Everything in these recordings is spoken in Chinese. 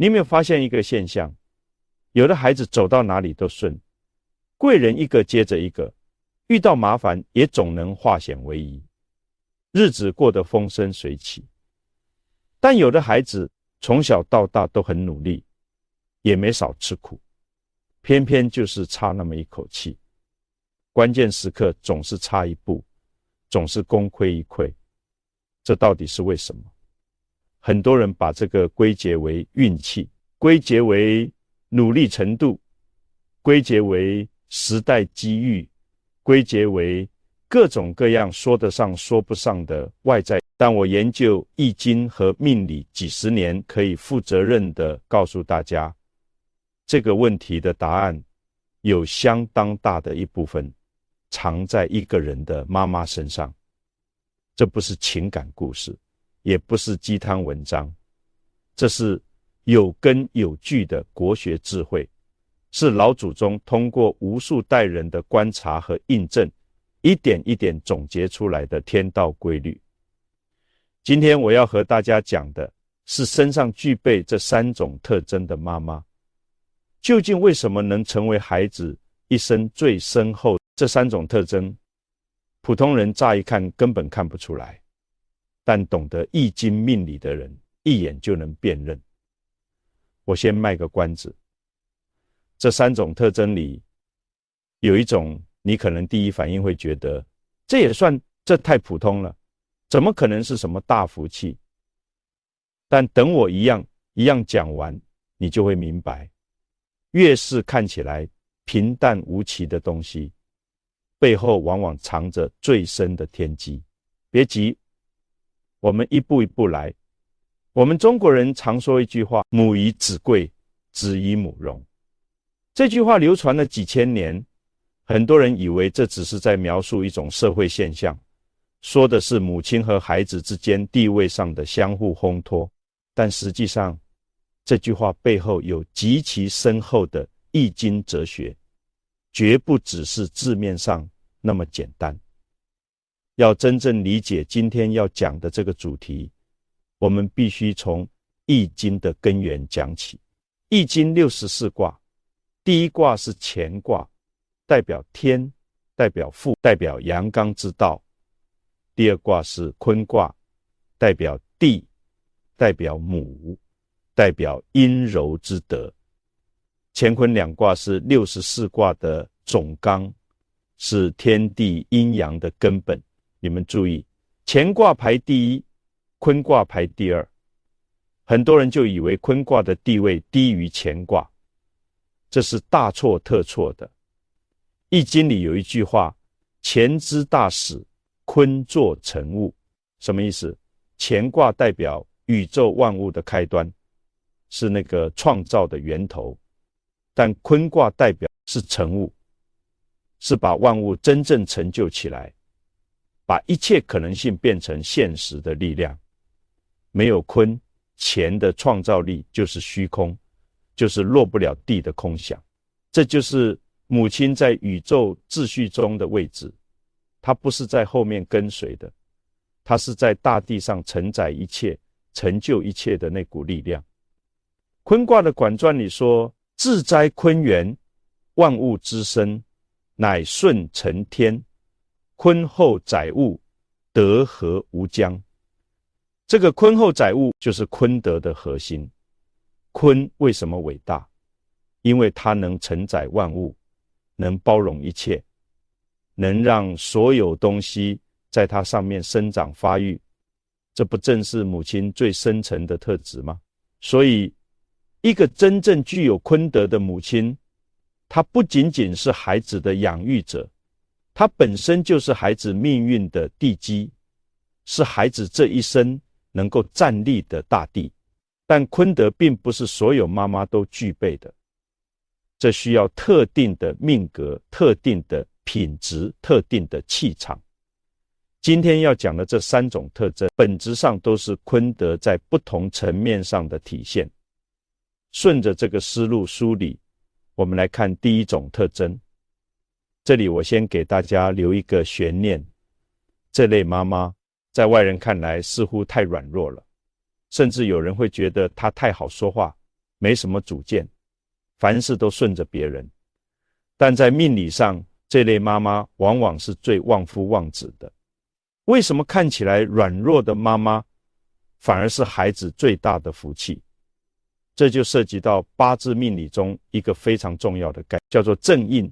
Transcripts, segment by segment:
你有没有发现一个现象？有的孩子走到哪里都顺，贵人一个接着一个，遇到麻烦也总能化险为夷，日子过得风生水起。但有的孩子从小到大都很努力，也没少吃苦，偏偏就是差那么一口气，关键时刻总是差一步，总是功亏一篑。这到底是为什么？很多人把这个归结为运气，归结为努力程度，归结为时代机遇，归结为各种各样说得上说不上的外在。但我研究易经和命理几十年，可以负责任地告诉大家，这个问题的答案有相当大的一部分藏在一个人的妈妈身上。这不是情感故事，也不是鸡汤文章，这是有根有据的国学智慧，是老祖宗通过无数代人的观察和印证，一点一点总结出来的天道规律。今天我要和大家讲的是身上具备这三种特征的妈妈，究竟为什么能成为孩子一生最深厚？这三种特征普通人乍一看根本看不出来，但懂得易经命理的人一眼就能辨认。我先卖个关子，这三种特征里有一种你可能第一反应会觉得这太普通了，怎么可能是什么大福气？但等我一样讲完，你就会明白，越是看起来平淡无奇的东西，背后往往藏着最深的天机。别急，我们一步一步来。我们中国人常说一句话，母以子贵，子以母荣。这句话流传了几千年，很多人以为这只是在描述一种社会现象，说的是母亲和孩子之间地位上的相互烘托。但实际上，这句话背后有极其深厚的易经哲学，绝不只是字面上那么简单。要真正理解今天要讲的这个主题，我们必须从易经的根源讲起。易经64卦，第一卦是乾卦，代表天，代表父，代表阳刚之道。第二卦是坤卦，代表地，代表母，代表阴柔之德。乾坤两卦是64卦的总纲，是天地阴阳的根本。你们注意，乾卦排第一，坤卦排第二。很多人就以为坤卦的地位低于乾卦，这是大错特错的。易经里有一句话，乾之大始，坤作成物。什么意思？乾卦代表宇宙万物的开端，是那个创造的源头，但坤卦代表是成物，是把万物真正成就起来，把一切可能性变成现实的力量。没有坤，乾的创造力就是虚空，就是落不了地的空想。这就是母亲在宇宙秩序中的位置，她不是在后面跟随的，她是在大地上承载一切，成就一切的那股力量。坤卦的管传里说，自哉坤元，万物之生，乃顺承天，坤厚载物，德和无疆。这个坤厚载物就是坤德的核心。坤为什么伟大？因为它能承载万物，能包容一切，能让所有东西在它上面生长发育。这不正是母亲最深层的特质吗？所以一个真正具有坤德的母亲，她不仅仅是孩子的养育者，她本身就是孩子命运的地基，是孩子这一生能够站立的大地。但坤德并不是所有妈妈都具备的，这需要特定的命格、特定的品质、特定的气场。今天要讲的这三种特征，本质上都是坤德在不同层面上的体现。顺着这个思路梳理，我们来看第一种特征。这里我先给大家留一个悬念，这类妈妈在外人看来似乎太软弱了，甚至有人会觉得她太好说话，没什么主见，凡事都顺着别人。但在命理上，这类妈妈往往是最旺夫旺子的。为什么看起来软弱的妈妈反而是孩子最大的福气？这就涉及到八字命理中一个非常重要的概念，叫做正印。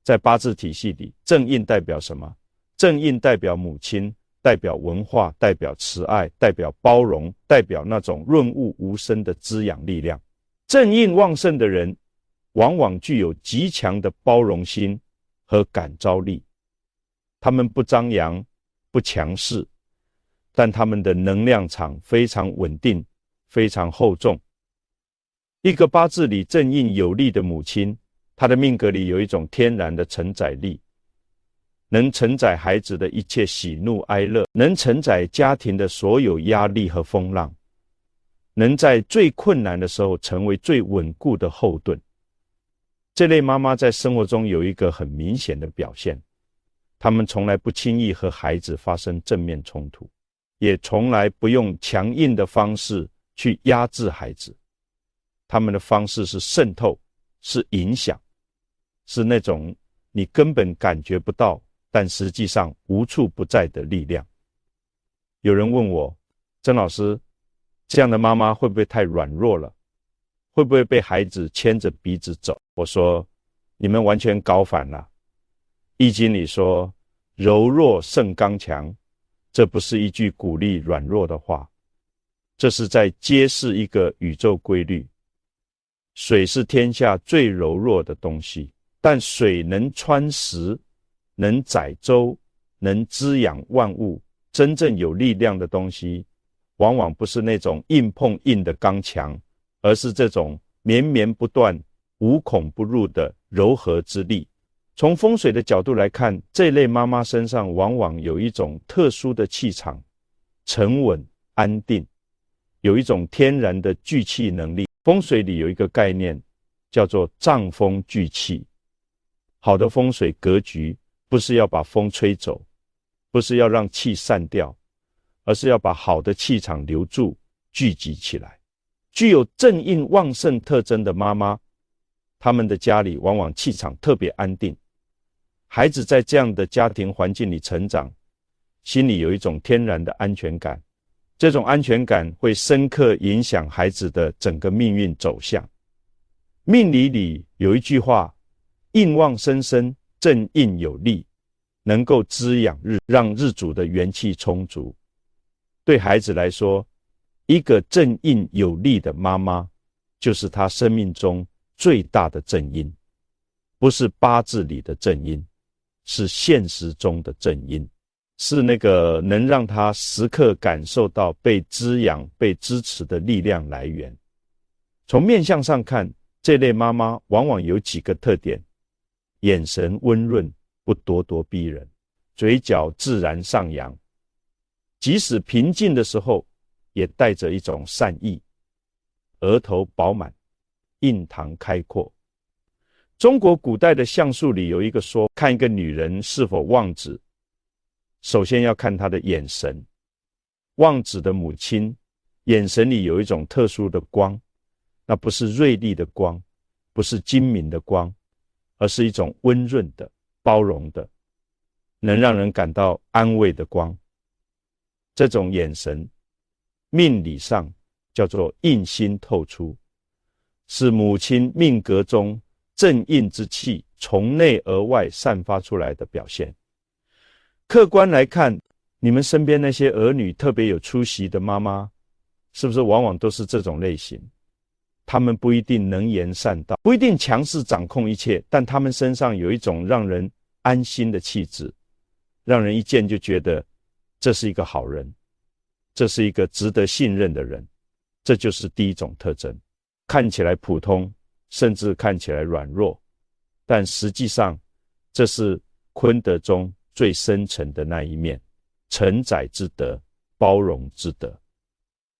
在八字体系里，正印代表什么？正印代表母亲，代表文化，代表慈爱，代表包容，代表那种润物无声的滋养力量。正印旺盛的人往往具有极强的包容心和感召力。他们不张扬，不强势，但他们的能量场非常稳定，非常厚重。一个八字里正印有力的母亲，她的命格里有一种天然的承载力，能承载孩子的一切喜怒哀乐，能承载家庭的所有压力和风浪，能在最困难的时候成为最稳固的后盾。这类妈妈在生活中有一个很明显的表现，她们从来不轻易和孩子发生正面冲突，也从来不用强硬的方式去压制孩子。他们的方式是渗透，是影响，是那种你根本感觉不到，但实际上无处不在的力量。有人问我，曾老师，这样的妈妈会不会太软弱了？会不会被孩子牵着鼻子走？我说，你们完全搞反了。易经里说，柔弱胜刚强，这不是一句鼓励软弱的话，这是在揭示一个宇宙规律。水是天下最柔弱的东西，但水能穿石，能载舟，能滋养万物。真正有力量的东西，往往不是那种硬碰硬的刚强，而是这种绵绵不断、无孔不入的柔和之力。从风水的角度来看，这类妈妈身上往往有一种特殊的气场，沉稳安定，有一种天然的聚气能力。风水里有一个概念叫做藏风聚气。好的风水格局不是要把风吹走，不是要让气散掉，而是要把好的气场留住，聚集起来。具有正印旺盛特征的妈妈，他们的家里往往气场特别安定。孩子在这样的家庭环境里成长，心里有一种天然的安全感，这种安全感会深刻影响孩子的整个命运走向。命理里有一句话，印旺生生，正印有力，能够滋养让日主的元气充足。对孩子来说，一个正印有力的妈妈，就是他生命中最大的正因，不是八字里的正因，是现实中的正因，是那个能让他时刻感受到被滋养、被支持的力量来源。从面相上看，这类妈妈往往有几个特点：眼神温润，不咄咄逼人，嘴角自然上扬，即使平静的时候也带着一种善意，额头饱满，印堂开阔。中国古代的相术里有一个说，看一个女人是否旺子，首先要看她的眼神。旺子的母亲眼神里有一种特殊的光，那不是锐利的光，不是精明的光，而是一种温润的、包容的，能让人感到安慰的光。这种眼神，命理上叫做印心透出，是母亲命格中正印之气从内而外散发出来的表现。客观来看，你们身边那些儿女特别有出息的妈妈，是不是往往都是这种类型？他们不一定能言善道，不一定强势掌控一切，但他们身上有一种让人安心的气质，让人一见就觉得这是一个好人，这是一个值得信任的人。这就是第一种特征。看起来普通，甚至看起来软弱，但实际上这是坤德中最深沉的那一面，承载之德，包容之德。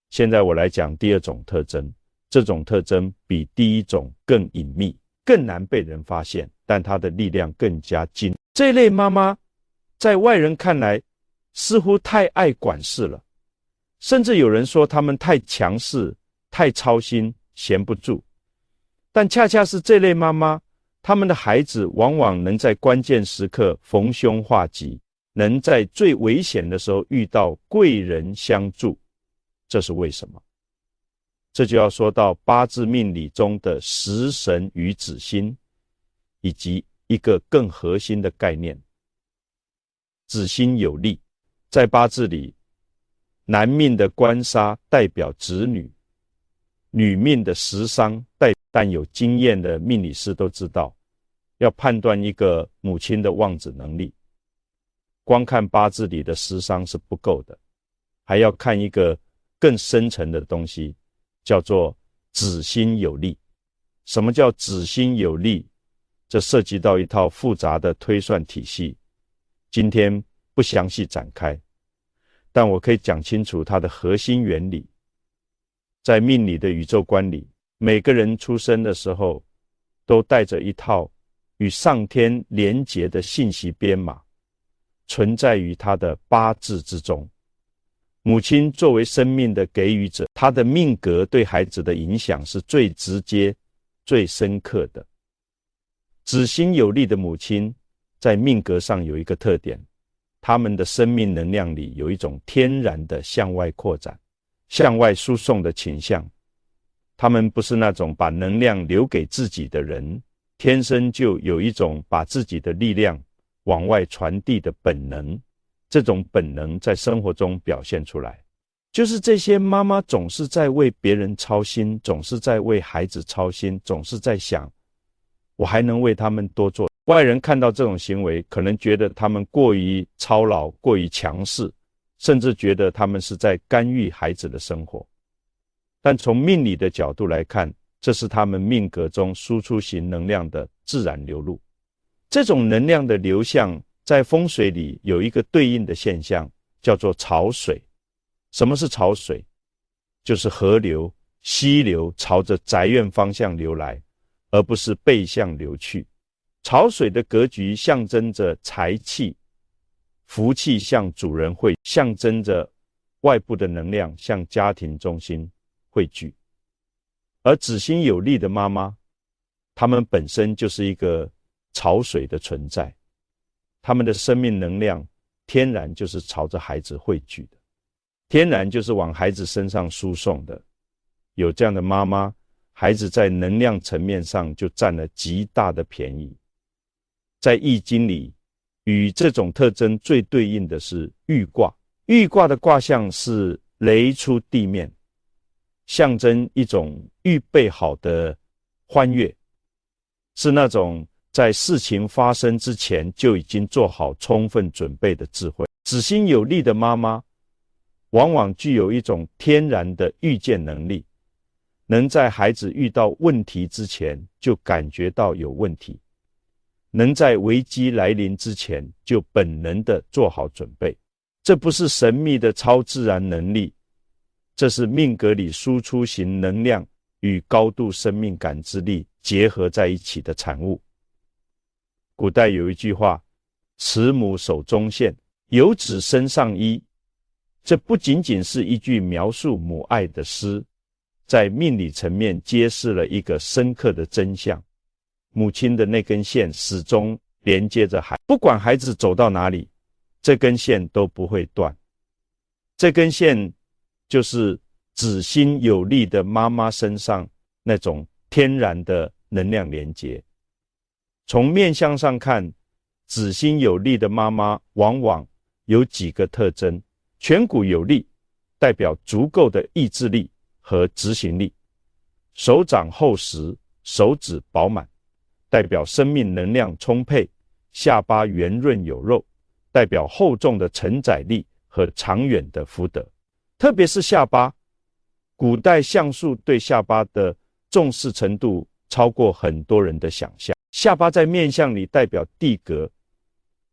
现在我来讲第二种特征，这种特征比第一种更隐秘，更难被人发现，但它的力量更加精。这类妈妈在外人看来似乎太爱管事了，甚至有人说他们太强势，太操心，闲不住。但恰恰是这类妈妈，他们的孩子往往能在关键时刻逢凶化吉，能在最危险的时候遇到贵人相助。这是为什么？这就要说到八字命理中的食神与子星，以及一个更核心的概念，子星有力。在八字里，男命的官杀代表子女，女命的食伤但有经验的命理师都知道，要判断一个母亲的望子能力，光看八字里的食伤是不够的，还要看一个更深层的东西，叫做子星有力。什么叫子星有力？这涉及到一套复杂的推算体系，今天不详细展开，但我可以讲清楚它的核心原理。在命理的宇宙观里，每个人出生的时候都带着一套与上天连结的信息编码，存在于他的八字之中。母亲作为生命的给予者，她的命格对孩子的影响是最直接、最深刻的。子星有力的母亲在命格上有一个特点，他们的生命能量里有一种天然的向外扩展、向外输送的倾向。他们不是那种把能量留给自己的人，天生就有一种把自己的力量往外传递的本能。这种本能在生活中表现出来，就是这些妈妈总是在为别人操心，总是在为孩子操心，总是在想我还能为他们多做。外人看到这种行为，可能觉得他们过于操劳，过于强势，甚至觉得他们是在干预孩子的生活。但从命理的角度来看，这是他们命格中输出型能量的自然流露。这种能量的流向在风水里有一个对应的现象，叫做潮水。什么是潮水？就是河流、溪流朝着宅院方向流来，而不是背向流去。潮水的格局象征着财气，福气向主人汇，象征着外部的能量向家庭中心汇聚。而子星有力的妈妈，她们本身就是一个潮水的存在，他们的生命能量天然就是朝着孩子汇聚的，天然就是往孩子身上输送的。有这样的妈妈，孩子在能量层面上就占了极大的便宜。在易经里，与这种特征最对应的是豫卦。豫卦的卦象是雷出地面，象征一种预备好的欢悦，是那种在事情发生之前就已经做好充分准备的智慧。子星有力的妈妈往往具有一种天然的预见能力，能在孩子遇到问题之前就感觉到有问题，能在危机来临之前就本能的做好准备。这不是神秘的超自然能力，这是命格里输出型能量与高度生命感知力结合在一起的产物。古代有一句话，慈母手中线，有子身上衣。这不仅仅是一句描述母爱的诗，在命理层面揭示了一个深刻的真相。母亲的那根线始终连接着孩子，不管孩子走到哪里，这根线都不会断。这根线就是子星有力的妈妈身上那种天然的能量连接。从面相上看，子星有力的妈妈往往有几个特征：颧骨有力，代表足够的意志力和执行力；手掌厚实，手指饱满，代表生命能量充沛；下巴圆润有肉，代表厚重的承载力和长远的福德。特别是下巴，古代相术对下巴的重视程度超过很多人的想象。下巴在面相里代表地格，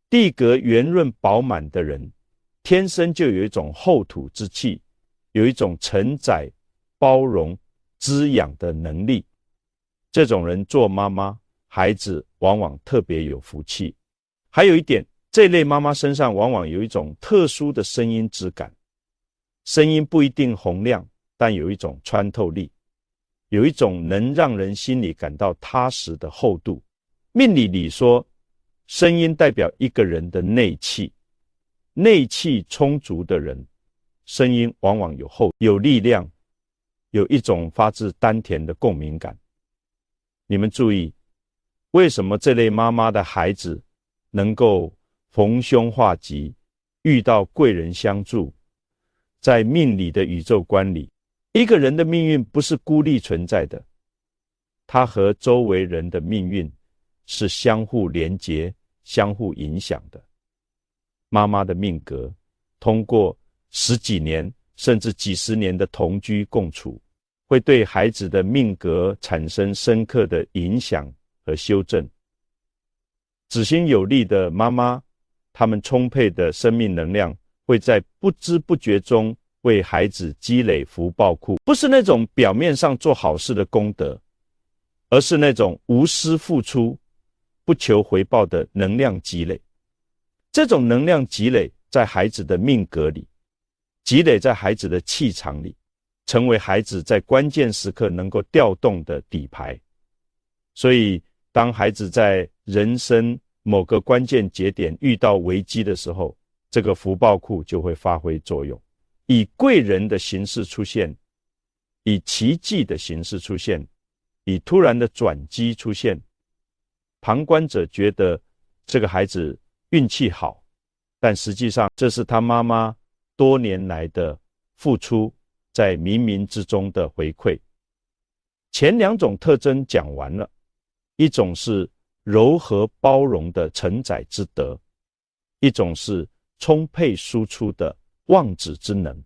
地格圆润饱满的人，天生就有一种厚土之气，有一种承载、包容、滋养的能力。这种人做妈妈，孩子往往特别有福气。还有一点，这类妈妈身上往往有一种特殊的声音质感，声音不一定洪亮，但有一种穿透力，有一种能让人心里感到踏实的厚度。命理里说，声音代表一个人的内气，内气充足的人，声音往往有厚、有力量，有一种发自丹田的共鸣感。你们注意，为什么这类妈妈的孩子能够逢凶化吉，遇到贵人相助？在命理的宇宙观里，一个人的命运不是孤立存在的，他和周围人的命运是相互连结、相互影响的。妈妈的命格，通过十几年甚至几十年的同居共处，会对孩子的命格产生深刻的影响和修正。子星有力的妈妈，她们充沛的生命能量会在不知不觉中为孩子积累福报库，不是那种表面上做好事的功德，而是那种无私付出、不求回报的能量积累。这种能量积累在孩子的命格里，积累在孩子的气场里，成为孩子在关键时刻能够调动的底牌。所以当孩子在人生某个关键节点遇到危机的时候，这个福报库就会发挥作用，以贵人的形式出现，以奇迹的形式出现，以突然的转机出现。旁观者觉得这个孩子运气好，但实际上这是他妈妈多年来的付出，在冥冥之中的回馈。前两种特征讲完了，一种是柔和包容的承载之德，一种是充沛输出的望子之能。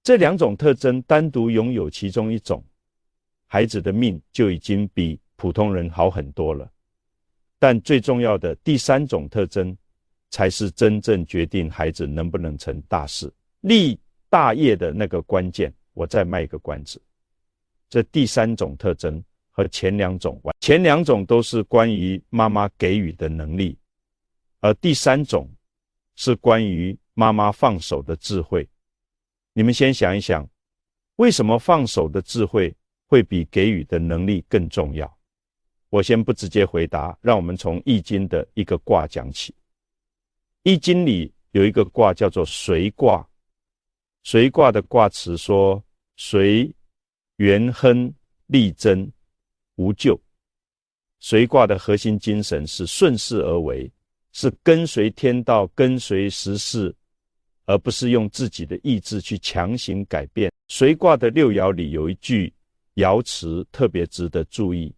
这两种特征单独拥有其中一种，孩子的命就已经比普通人好很多了。但最重要的第三种特征，才是真正决定孩子能不能成大事、立大业的那个关键。我再卖一个关子，这第三种特征和前两种都是关于妈妈给予的能力，而第三种是关于妈妈放手的智慧。你们先想一想，为什么放手的智慧会比给予的能力更重要？我先不直接回答，让我们从易经的一个卦讲起。易经里有一个卦叫做随卦，随卦的卦辞说：随元亨利贞无咎。随卦的核心精神是顺势而为，是跟随天道，跟随时势，而不是用自己的意志去强行改变。随卦的六爻里有一句爻辞特别值得注意：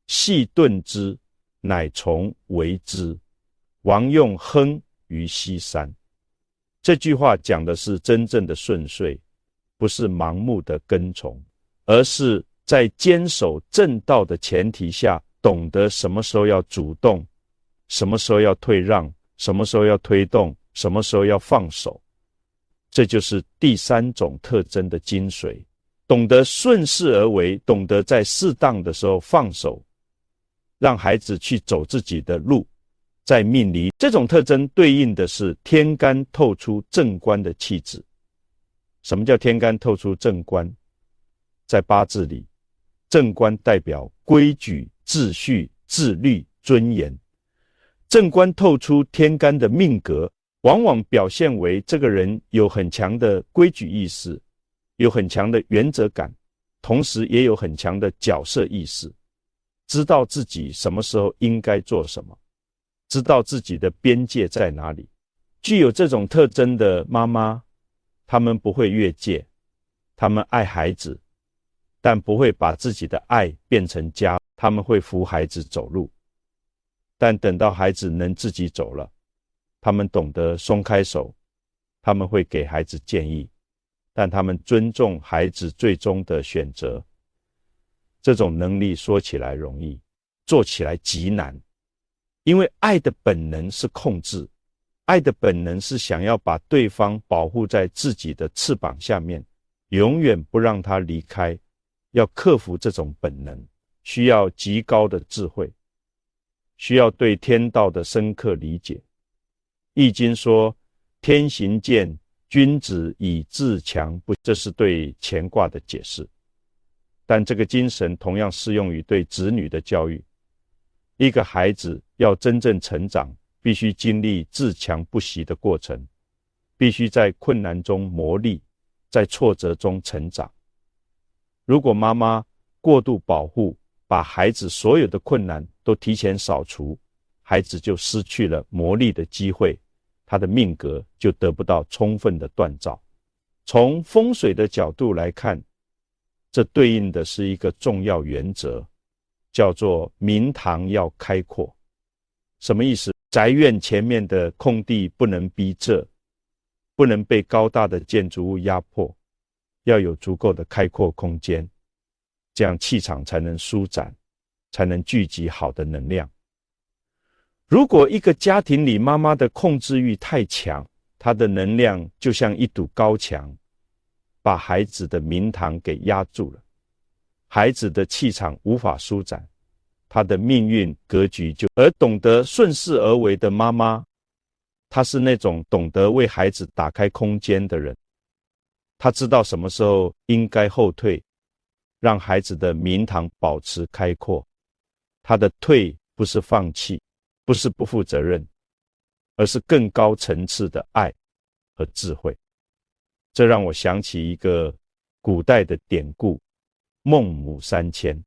细钝之，乃从为之，王用亨于西山。这句话讲的是真正的顺遂，不是盲目的跟从，而是在坚守正道的前提下，懂得什么时候要主动，什么时候要退让，什么时候要推动，什么时候要放手。这就是第三种特征的精髓，懂得顺势而为，懂得在适当的时候放手，让孩子去走自己的路。在命理，这种特征对应的是天干透出正官的气质。什么叫天干透出正官？在八字里，正官代表规矩、秩序、自律、尊严。正官透出天干的命格，往往表现为这个人有很强的规矩意识，有很强的原则感，同时也有很强的角色意识，知道自己什么时候应该做什么，知道自己的边界在哪里。具有这种特征的妈妈，她们不会越界，她们爱孩子，但不会把自己的爱变成家，她们会扶孩子走路。但等到孩子能自己走了，他们懂得松开手，他们会给孩子建议，但他们尊重孩子最终的选择。这种能力说起来容易，做起来极难。因为爱的本能是控制，爱的本能是想要把对方保护在自己的翅膀下面，永远不让他离开。要克服这种本能，需要极高的智慧，需要对天道的深刻理解。易经说天行健，君子以自强不，这是对乾卦的解释。但这个精神同样适用于对子女的教育。一个孩子要真正成长，必须经历自强不息的过程，必须在困难中磨砺，在挫折中成长。如果妈妈过度保护，把孩子所有的困难都提前扫除，孩子就失去了磨砺的机会，他的命格就得不到充分的锻造。从风水的角度来看，这对应的是一个重要原则，叫做明堂要开阔。什么意思？宅院前面的空地不能逼仄，不能被高大的建筑物压迫，要有足够的开阔空间，这样气场才能舒展，才能聚集好的能量。如果一个家庭里妈妈的控制欲太强，她的能量就像一堵高墙，把孩子的明堂给压住了，孩子的气场无法舒展，他的命运格局就……而懂得顺势而为的妈妈，她是那种懂得为孩子打开空间的人，她知道什么时候应该后退，让孩子的明堂保持开阔。她的退不是放弃，不是不负责任，而是更高层次的爱和智慧。这让我想起一个古代的典故，孟母三迁。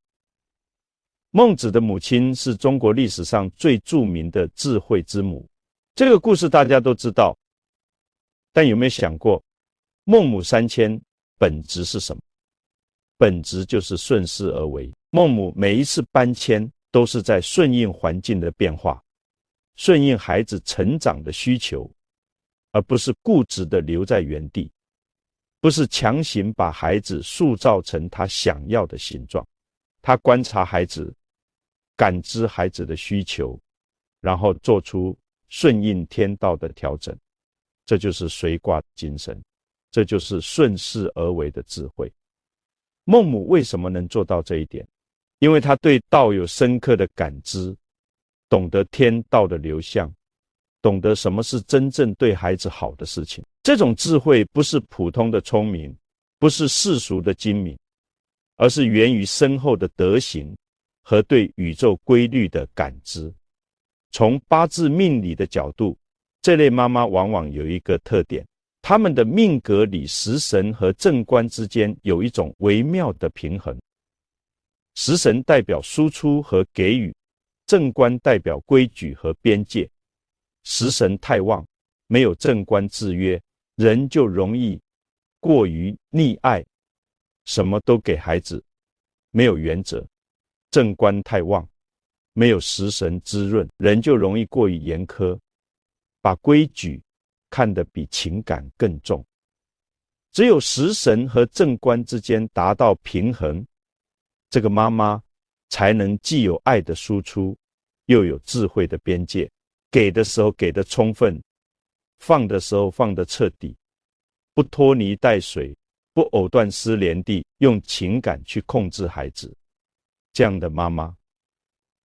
孟子的母亲是中国历史上最著名的智慧之母，这个故事大家都知道，但有没有想过，孟母三迁本质是什么？本质就是顺势而为。孟母每一次搬迁都是在顺应环境的变化，顺应孩子成长的需求，而不是固执地留在原地，不是强行把孩子塑造成他想要的形状。他观察孩子，感知孩子的需求，然后做出顺应天道的调整。这就是随卦精神，这就是顺势而为的智慧。孟母为什么能做到这一点？因为他对道有深刻的感知，懂得天道的流向，懂得什么是真正对孩子好的事情。这种智慧不是普通的聪明，不是世俗的精明，而是源于深厚的德行和对宇宙规律的感知。从八字命理的角度，这类妈妈往往有一个特点，她们的命格里食神和正官之间有一种微妙的平衡。食神代表输出和给予，正官代表规矩和边界。食神太旺，没有正官制约，人就容易过于溺爱，什么都给孩子，没有原则。正官太旺，没有食神滋润，人就容易过于严苛，把规矩看得比情感更重。只有食神和正官之间达到平衡，这个妈妈才能既有爱的输出，又有智慧的边界，给的时候给的充分，放的时候放得彻底，不拖泥带水，不藕断丝连地用情感去控制孩子。这样的妈妈，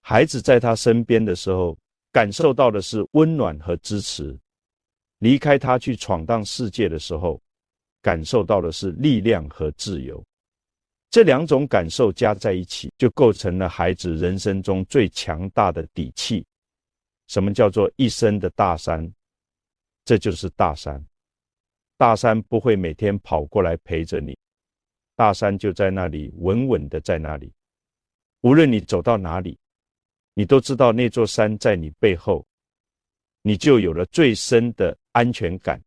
孩子在她身边的时候，感受到的是温暖和支持；离开她去闯荡世界的时候，感受到的是力量和自由。这两种感受加在一起，就构成了孩子人生中最强大的底气。什么叫做一生的大山？这就是大山。大山不会每天跑过来陪着你，大山就在那里，稳稳的在那里。无论你走到哪里，你都知道那座山在你背后，你就有了最深的安全感，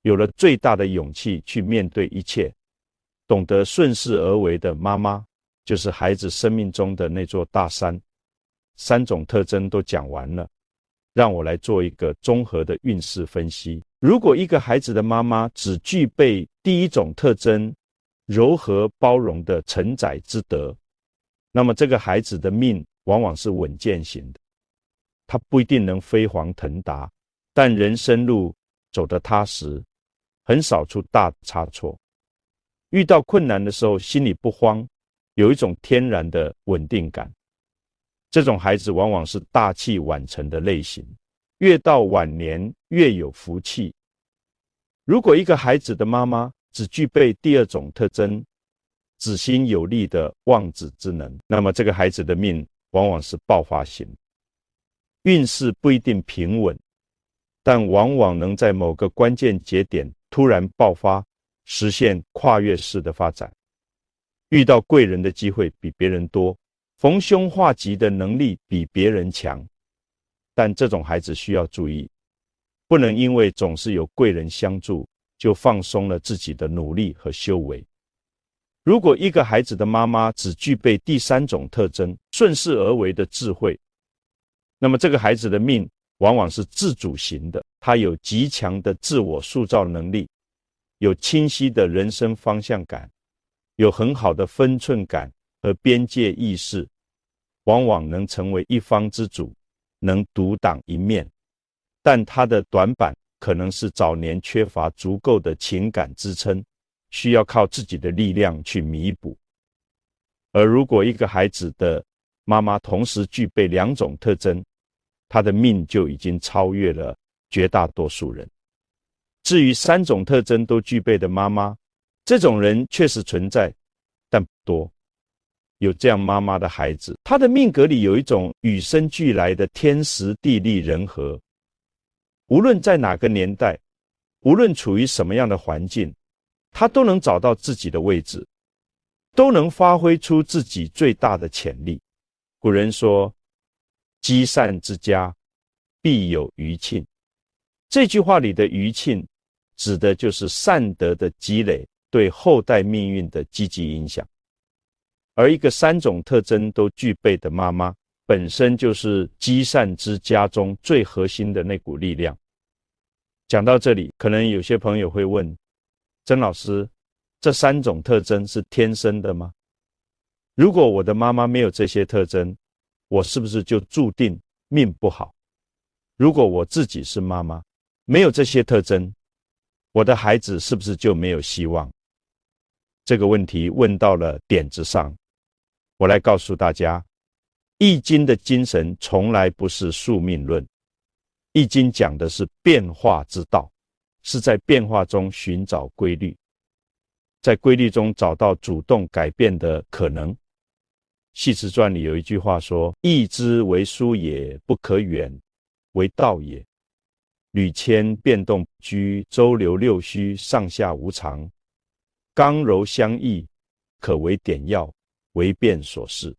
有了最大的勇气去面对一切。懂得顺势而为的妈妈，就是孩子生命中的那座大山。三种特征都讲完了，让我来做一个综合的运势分析。如果一个孩子的妈妈只具备第一种特征，柔和包容的承载之德，那么这个孩子的命往往是稳健型的，他不一定能飞黄腾达，但人生路走得踏实，很少出大差错。遇到困难的时候心里不慌，有一种天然的稳定感。这种孩子往往是大器晚成的类型，越到晚年越有福气。如果一个孩子的妈妈只具备第二种特征，子心有力的望子之能，那么这个孩子的命往往是爆发型，运势不一定平稳，但往往能在某个关键节点突然爆发，实现跨越式的发展。遇到贵人的机会比别人多，逢凶化吉的能力比别人强。但这种孩子需要注意，不能因为总是有贵人相助，就放松了自己的努力和修为。如果一个孩子的妈妈只具备第三种特征，顺势而为的智慧，那么这个孩子的命往往是自主型的，他有极强的自我塑造能力，有清晰的人生方向感，有很好的分寸感和边界意识，往往能成为一方之主，能独当一面。但他的短板可能是早年缺乏足够的情感支撑，需要靠自己的力量去弥补。而如果一个孩子的妈妈同时具备两种特征，他的命就已经超越了绝大多数人。至于三种特征都具备的妈妈，这种人确实存在，但不多。有这样妈妈的孩子，他的命格里有一种与生俱来的天时地利人和，无论在哪个年代，无论处于什么样的环境，他都能找到自己的位置，都能发挥出自己最大的潜力。古人说，积善之家，必有余庆。这句话里的余庆，指的就是善德的积累对后代命运的积极影响。而一个三种特征都具备的妈妈，本身就是积善之家中最核心的那股力量。讲到这里，可能有些朋友会问，曾老师，这三种特征是天生的吗？如果我的妈妈没有这些特征，我是不是就注定命不好？如果我自己是妈妈，没有这些特征，我的孩子是不是就没有希望？这个问题问到了点子上。我来告诉大家，易经的精神从来不是宿命论，易经讲的是变化之道，是在变化中寻找规律，在规律中找到主动改变的可能。系辞传里有一句话说，易之为书也，不可远，为道也。屡迁变动不居，周流六虚，上下无常，刚柔相易，可为点要，为变所适。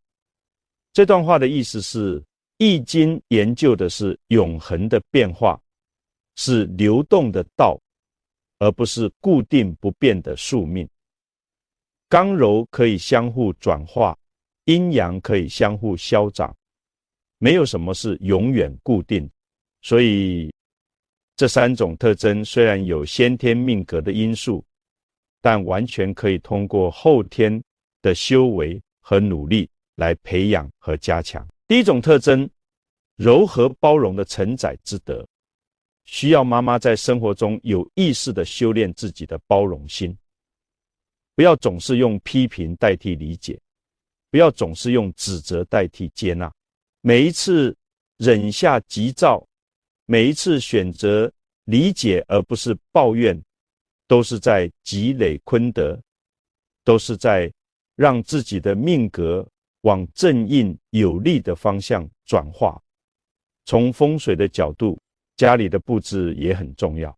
这段话的意思是，易经研究的是永恒的变化，是流动的道，而不是固定不变的宿命。刚柔可以相互转化，阴阳可以相互消长，没有什么是永远固定。所以这三种特征虽然有先天命格的因素，但完全可以通过后天的修为和努力来培养和加强。第一种特征，柔和包容的承载之德，需要妈妈在生活中有意识地修炼自己的包容心，不要总是用批评代替理解，不要总是用指责代替接纳。每一次忍下急躁，每一次选择理解而不是抱怨，都是在积累坤德，都是在让自己的命格往正印有利的方向转化。从风水的角度，家里的布置也很重要。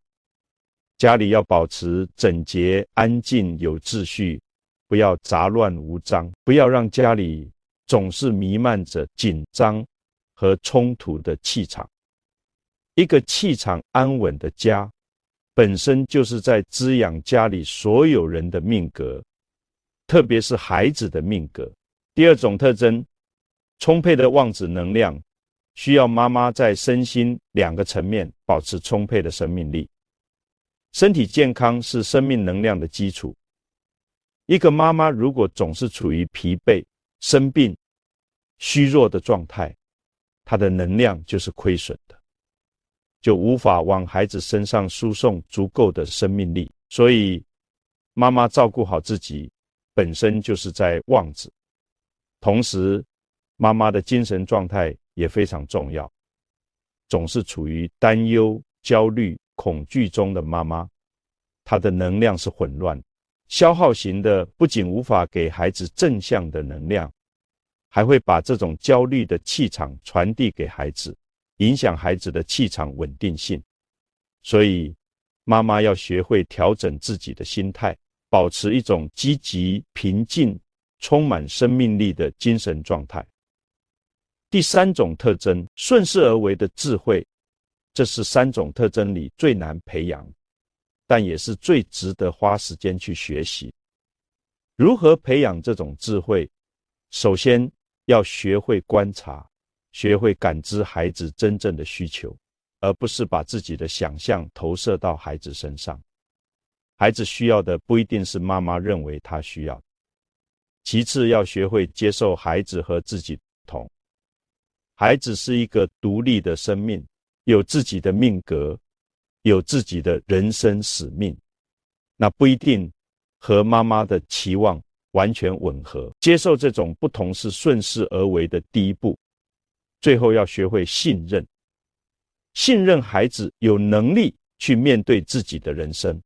家里要保持整洁、安静、有秩序，不要杂乱无章，不要让家里总是弥漫着紧张和冲突的气场。一个气场安稳的家，本身就是在滋养家里所有人的命格，特别是孩子的命格。第二种特征，充沛的望子能量，需要妈妈在身心两个层面保持充沛的生命力。身体健康是生命能量的基础。一个妈妈如果总是处于疲惫、生病、虚弱的状态，她的能量就是亏损的，就无法往孩子身上输送足够的生命力。所以妈妈照顾好自己，本身就是在望子。同时，妈妈的精神状态也非常重要。总是处于担忧、焦虑、恐惧中的妈妈，她的能量是混乱，消耗型的不仅无法给孩子正向的能量，还会把这种焦虑的气场传递给孩子，影响孩子的气场稳定性。所以妈妈要学会调整自己的心态，保持一种积极、平静、充满生命力的精神状态。第三种特征，顺势而为的智慧，这是三种特征里最难培养，但也是最值得花时间去学习。如何培养这种智慧？首先要学会观察，学会感知孩子真正的需求，而不是把自己的想象投射到孩子身上。孩子需要的不一定是妈妈认为他需要。其次，要学会接受孩子和自己不同。孩子是一个独立的生命，有自己的命格，有自己的人生使命，那不一定和妈妈的期望完全吻合。接受这种不同是顺势而为的第一步。最后要学会信任，信任孩子有能力去面对自己的人生，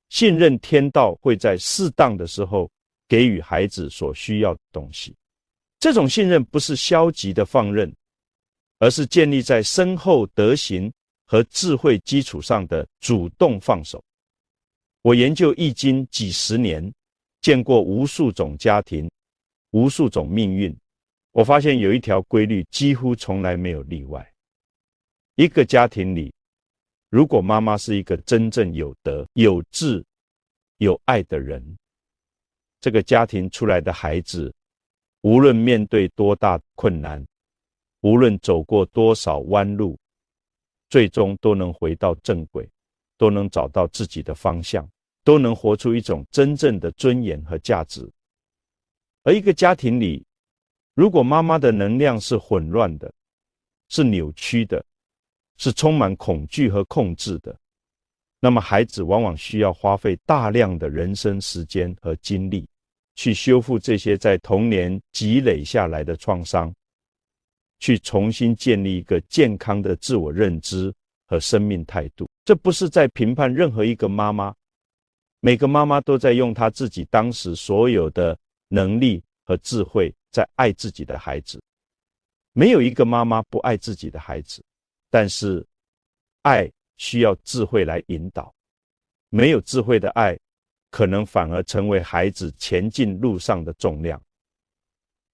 信任天道会在适当的时候给予孩子所需要的东西。这种信任不是消极的放任，而是建立在深厚德行和智慧基础上的主动放手。我研究易经几十年，见过无数种家庭，无数种命运，我发现有一条规律几乎从来没有例外。一个家庭里，如果妈妈是一个真正有德、有智、有爱的人，这个家庭出来的孩子，无论面对多大困难，无论走过多少弯路，最终都能回到正轨，都能找到自己的方向，都能活出一种真正的尊严和价值。而一个家庭里，如果妈妈的能量是混乱的，是扭曲的，是充满恐惧和控制的，那么孩子往往需要花费大量的人生时间和精力，去修复这些在童年积累下来的创伤，去重新建立一个健康的自我认知和生命态度。这不是在评判任何一个妈妈，每个妈妈都在用她自己当时所有的能力和智慧在爱自己的孩子。没有一个妈妈不爱自己的孩子，但是爱需要智慧来引导，没有智慧的爱可能反而成为孩子前进路上的重量，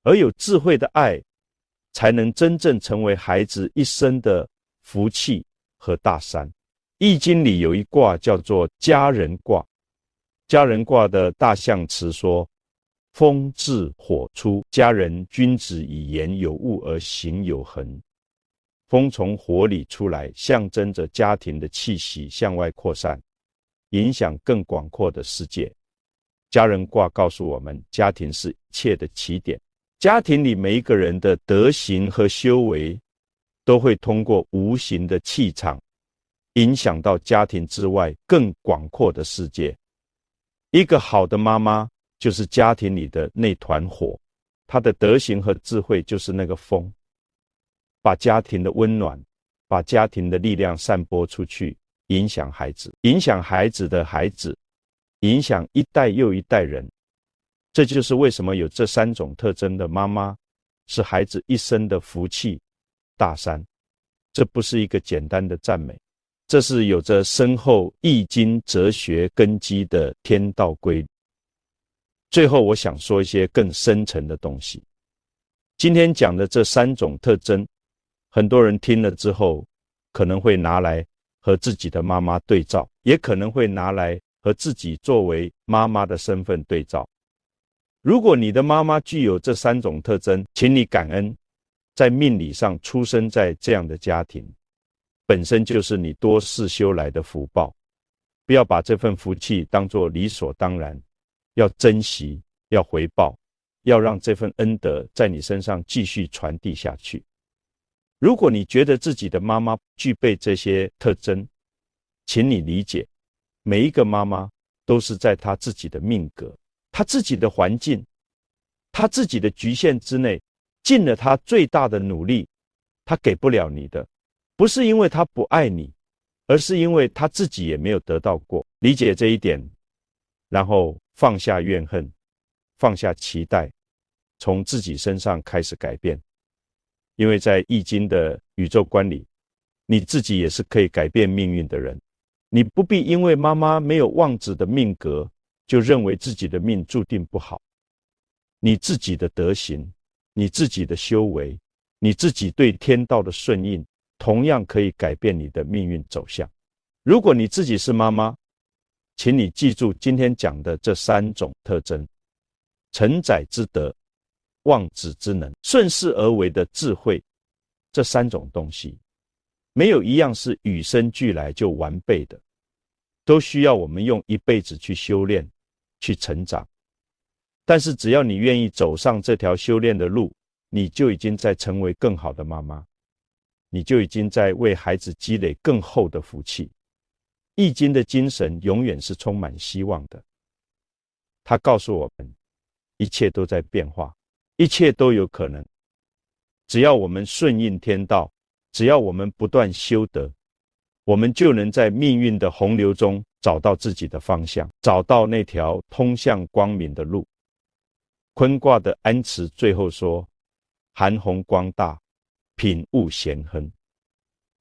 而有智慧的爱才能真正成为孩子一生的福气和大山。易经里有一卦叫做家人卦，家人卦的大象辞说：风至火出，家人君子以言有物而行有恒。风从火里出来，象征着家庭的气息向外扩散，影响更广阔的世界。家人卦告诉我们，家庭是一切的起点。家庭里每一个人的德行和修为，都会通过无形的气场，影响到家庭之外更广阔的世界。一个好的妈妈就是家庭里的那团火，她的德行和智慧就是那个风，把家庭的温暖，把家庭的力量散播出去，影响孩子，影响孩子的孩子，影响一代又一代人。这就是为什么有这三种特征的妈妈是孩子一生的福气大山。这不是一个简单的赞美，这是有着深厚易经哲学根基的天道规律。最后我想说一些更深层的东西。今天讲的这三种特征，很多人听了之后可能会拿来和自己的妈妈对照，也可能会拿来和自己作为妈妈的身份对照。如果你的妈妈具有这三种特征，请你感恩，在命理上出生在这样的家庭，本身就是你多世修来的福报。不要把这份福气当作理所当然，要珍惜，要回报，要让这份恩德在你身上继续传递下去。如果你觉得自己的妈妈具备这些特征，请你理解，每一个妈妈都是在她自己的命格，她自己的环境，她自己的局限之内，尽了她最大的努力。她给不了你的，不是因为她不爱你，而是因为她自己也没有得到过。理解这一点，然后放下怨恨，放下期待，从自己身上开始改变。因为在易经的宇宙观里，你自己也是可以改变命运的人。你不必因为妈妈没有望子的命格，就认为自己的命注定不好。你自己的德行，你自己的修为，你自己对天道的顺应，同样可以改变你的命运走向。如果你自己是妈妈，请你记住今天讲的这3种特征：承载之德、望子之能、顺势而为的智慧。这3种东西，没有一样是与生俱来就完备的，都需要我们用一辈子去修炼、去成长。但是只要你愿意走上这条修炼的路，你就已经在成为更好的妈妈，你就已经在为孩子积累更厚的福气。易经的精神永远是充满希望的，它告诉我们，一切都在变化，一切都有可能。只要我们顺应天道，只要我们不断修德，我们就能在命运的洪流中找到自己的方向，找到那条通向光明的路。坤卦的安辞最后说：含洪光大，品物咸亨。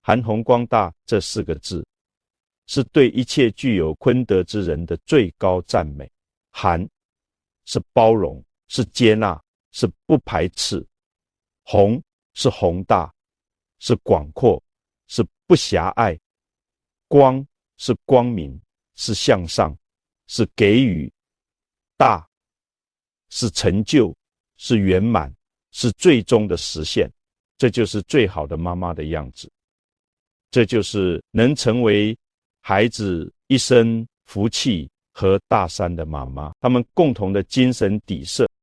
含洪光大这4个字，是对一切具有坤德之人的最高赞美。含是包容，是接纳，是不排斥。宏是宏大，是广阔，是不狭隘。光是光明，是向上，是给予。大是成就，是圆满，是最终的实现。这就是最好的妈妈的样子，这就是能成为孩子一生福气和大山的妈妈。他们共同的精神底色